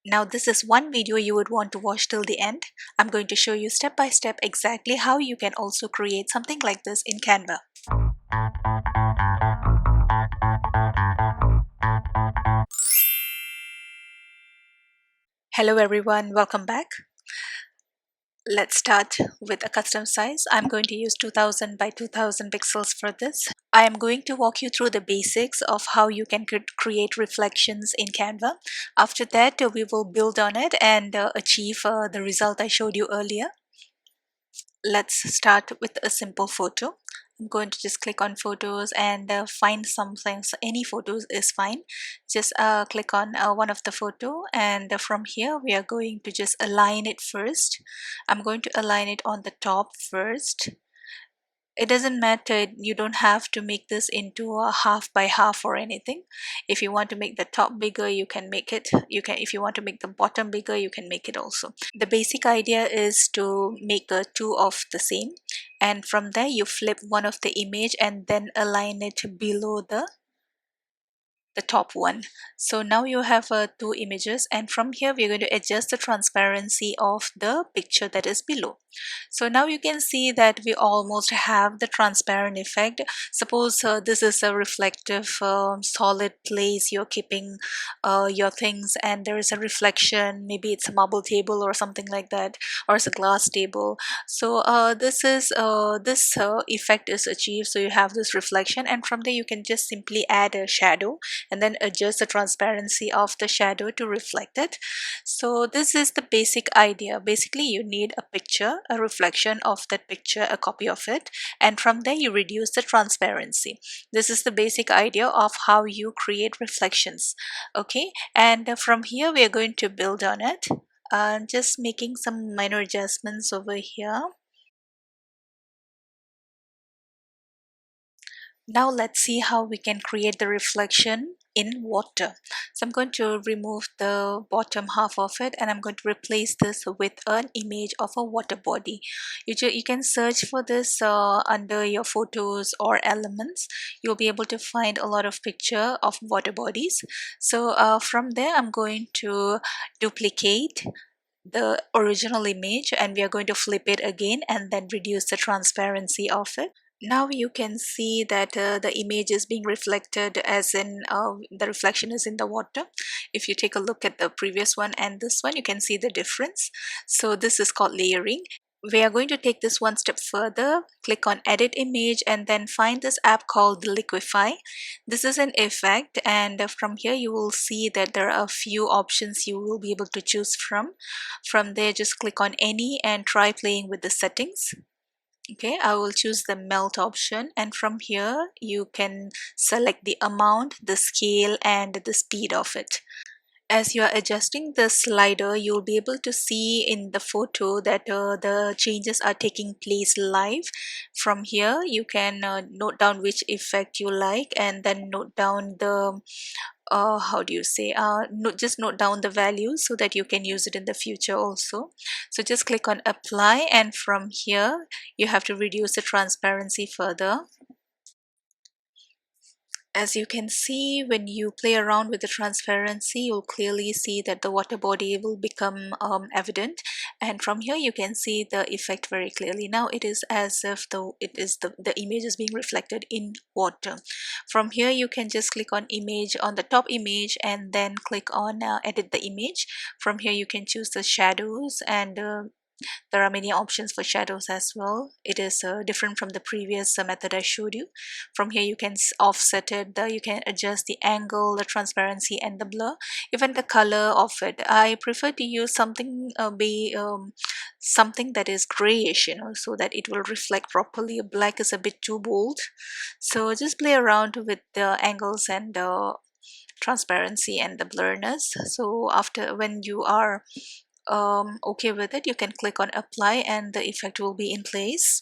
Now this is one video you would want to watch till the end. I'm going to show you step by step exactly how you can also create something like this in Canva. Hello everyone, welcome back. Let's start with a custom size. I'm going to use 2000 by 2000 pixels for this. I am going to walk you through the basics of how you can create reflections in Canva. After that, we will build on it and achieve the result I showed you earlier. Let's start with a simple photo. I'm going to just click on photos and find something. So any photos is fine. Just click on one of the photo, and from here we are going to just align it first. I'm going to align it on the top first. It doesn't matter, you don't have to make this into a half by half or anything. If you want to make the top bigger, you can make it. If you want to make the bottom bigger, you can make it also. The basic idea is to make two of the same, and from there you flip one of the image and then align it below the top one. So now you have two images, and from here we're going to adjust the transparency of the picture that is below. So now you can see that we almost have the transparent effect. Suppose this is a reflective solid place you're keeping your things, and there is a reflection. Maybe it's a marble table or something like that, or it's a glass table. So this effect is achieved. So you have this reflection, and from there you can just simply add a shadow and then adjust the transparency of the shadow to reflect it. So this is the basic idea. Basically, you need a picture, a reflection of that picture, a copy of it, and from there you reduce the transparency. This is the basic idea of how you create reflections. Okay, and from here we are going to build on it. Just making some minor adjustments over here. Now let's see how we can create the reflection in water. So I'm going to remove the bottom half of it, and I'm going to replace this with an image of a water body. You can search for this under your photos or elements. You'll be able to find a lot of picture of water bodies. So from there I'm going to duplicate the original image, and we are going to flip it again and then reduce the transparency of it. Now you can see that the image is being reflected, as in the reflection is in the water. If you take a look at the previous one and this one, you can see the difference. So this is called layering. We are going to take this one step further. Click on edit image and then find this app called Liquify. This is an effect, and from here you will see that there are a few options you will be able to choose from. From there, just click on any and try playing with the settings. Okay, I will choose the melt option, and from here you can select the amount, the scale, and the speed of it. As you are adjusting the slider, you'll be able to see in the photo that the changes are taking place live. From here you can note down which effect you like, and then note down the how do you say just note down the values so that you can use it in the future also. So just click on apply, and from here you have to reduce the transparency further. As you can see, when you play around with the transparency, you'll clearly see that the water body will become evident, and from here you can see the effect very clearly. Now it is as if the image is being reflected in water. From here you can just click on image on the top image and then click on edit the image. From here you can choose the shadows, and there are many options for shadows as well. It is different from the previous method I showed you. From here you can offset it, you can adjust the angle, the transparency, and the blur, even the color of it. I prefer to use something something that is grayish, so that it will reflect properly. Black is a bit too bold, so just play around with the angles and the transparency and the blurriness. So after, when you are okay with it, you can click on apply and the effect will be in place.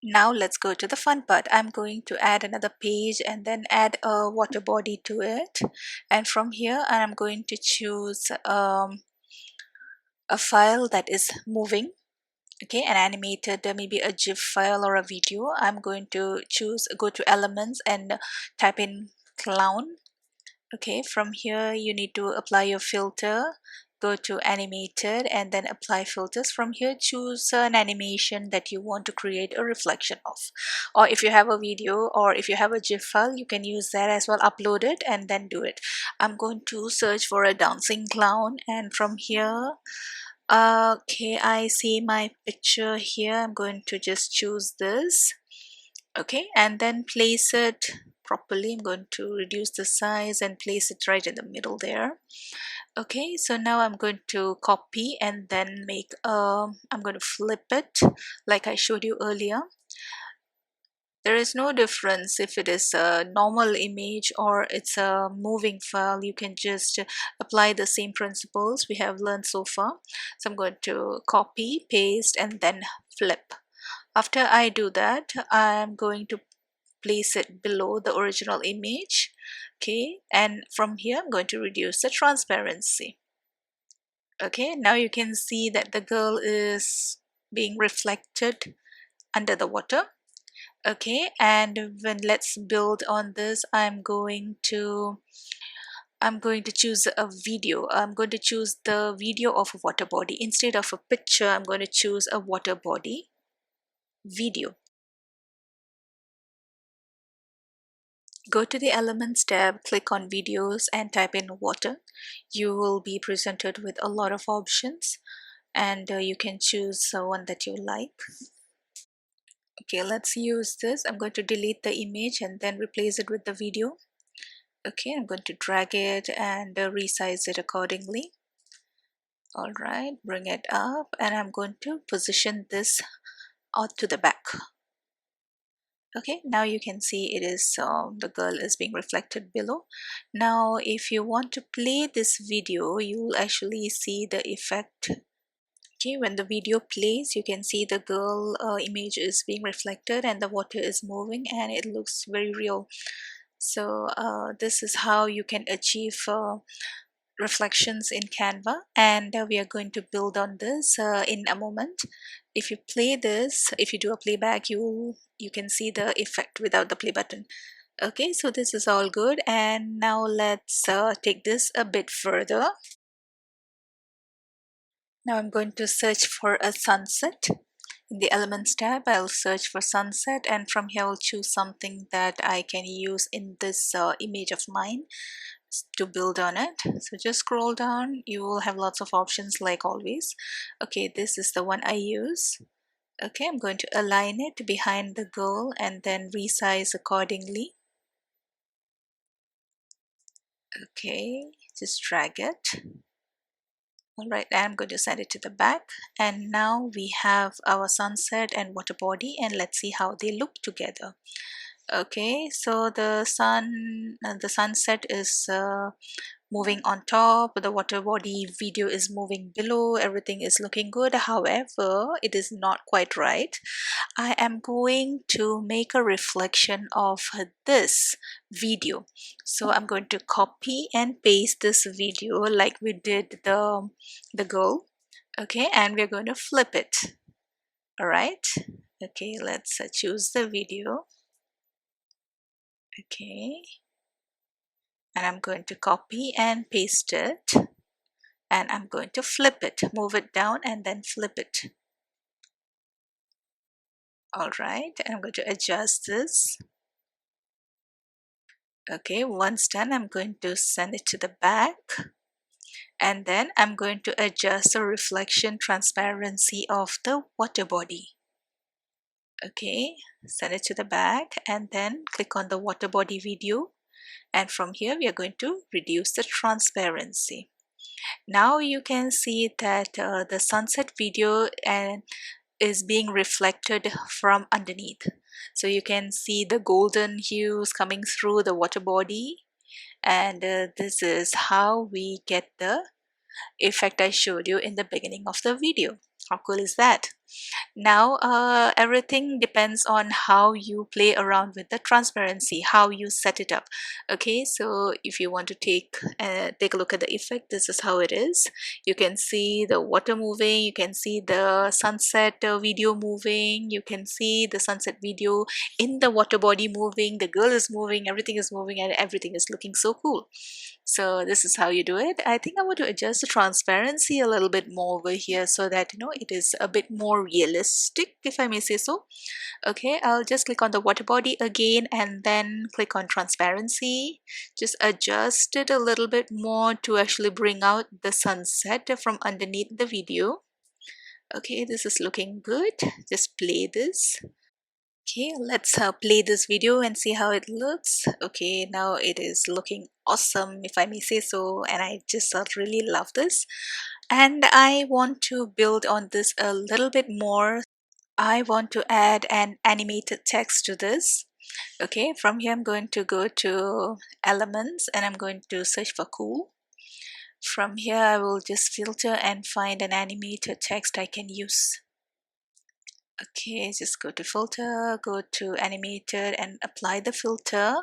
Now let's go to the fun part. I'm going to add another page and then add a water body to it, and from here I'm going to choose a file that is moving. Okay, an animated, maybe a GIF file or a video. I'm going to go to elements and type in clown, Okay, from here you need to apply your filter, go to animated and then apply filters. From here choose an animation that you want to create a reflection of, or if you have a video or if you have a GIF file, you can use that as well. Upload it and then do it. I'm going to search for a dancing clown, and from here, okay, I see my picture here. I'm going to just choose this. Okay, and then place it properly. I'm going to reduce the size and place it right in the middle there. Okay, so now I'm going to copy and then make I'm going to flip it like I showed you earlier. There is no difference if it is a normal image or it's a moving file. You can just apply the same principles we have learned so far. So I'm going to copy, paste, and then flip. After I do that, I'm going to place it below the original image. Okay, and from here I'm going to reduce the transparency. Okay, now you can see that the girl is being reflected under the water. Okay, and when let's build on this, I'm going to choose a video. I'm going to choose the video of a water body. Instead of a picture, I'm going to choose a water body video. Go to the Elements tab, click on Videos and type in water. You will be presented with a lot of options, and you can choose one that you like. Okay, let's use this. I'm going to delete the image and then replace it with the video. Okay, I'm going to drag it and resize it accordingly. All right, bring it up, and I'm going to position this out to the back. Okay, now you can see it is the girl is being reflected below. Now if you want to play this video, you will actually see the effect. Okay, when the video plays, you can see the girl image is being reflected and the water is moving and it looks very real. So this is how you can achieve reflections in Canva, and we are going to build on this in a moment. If you play this, if you do a playback, you can see the effect without the play button. Okay, so this is all good, and now let's take this a bit further. Now I'm going to search for a sunset. In the Elements tab, I'll search for sunset, and from here I'll choose something that I can use in this image of mine to build on it. So just scroll down, you will have lots of options like always. Okay, this is the one I use. Okay, I'm going to align it behind the girl and then resize accordingly. Okay, just drag it. All right, I'm going to send it to the back, and now we have our sunset and water body, and let's see how they look together. Okay, so the sunset is moving on top, the water body video is moving below, everything is looking good. However, it is not quite right. I am going to make a reflection of this video. So I'm going to copy and paste this video like we did the girl. Okay, and we're going to flip it. All right. Okay, let's choose the video. Okay, and I'm going to copy and paste it, and I'm going to flip it, move it down and then flip it. All right, and I'm going to adjust this. Okay, once done, I'm going to send it to the back, and then I'm going to adjust the reflection transparency of the water body. Okay, send it to the back and then click on the water body video, and from here we are going to reduce the transparency. Now you can see that the sunset video is being reflected from underneath. So you can see the golden hues coming through the water body, and this is how we get the effect I showed you in the beginning of the video. How cool is that? Now, everything depends on how you play around with the transparency, how you set it up. Okay, so if you want to take a look at the effect, this is how it is. You can see the water moving, you can see the sunset video moving, you can see the sunset video in the water body moving, the girl is moving, everything is moving, and everything is looking so cool. So this is how you do it. I think I want to adjust the transparency a little bit more over here so that it is a bit more realistic, if I may say so. Okay, I'll just click on the water body again and then click on transparency. Just adjust it a little bit more to actually bring out the sunset from underneath the video. Okay, this is looking good. Just play this. Okay, let's play this video and see how it looks. Okay, now it is looking awesome, if I may say so, and I just really love this. And I want to build on this a little bit more. I want to add an animated text to this. Okay, from here I'm going to go to elements and I'm going to search for cool. From here I will just filter and find an animated text I can use. Okay, just go to filter, go to animated and apply the filter.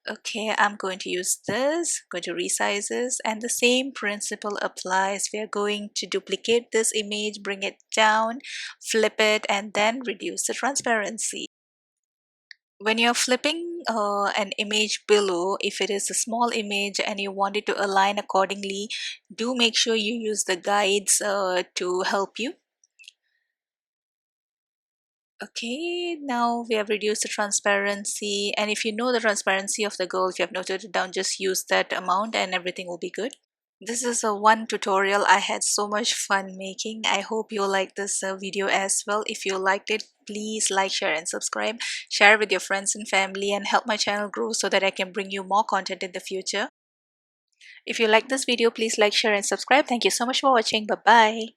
Okay, I'm going to use this, go to resizes, and the same principle applies. We are going to duplicate this image, bring it down, flip it, and then reduce the transparency. When you're flipping an image below, if it is a small image and you want it to align accordingly, do make sure you use the guides to help you. Okay, now we have reduced the transparency, and if you know the transparency of the goal, if you have noted it down, just use that amount and everything will be good. This is a one tutorial I had so much fun making. I hope you like this video as well. If you liked it, please like, share and subscribe. Share with your friends and family and help my channel grow so that I can bring you more content in the future. If you like this video, please like, share and subscribe. Thank you so much for watching. Bye bye.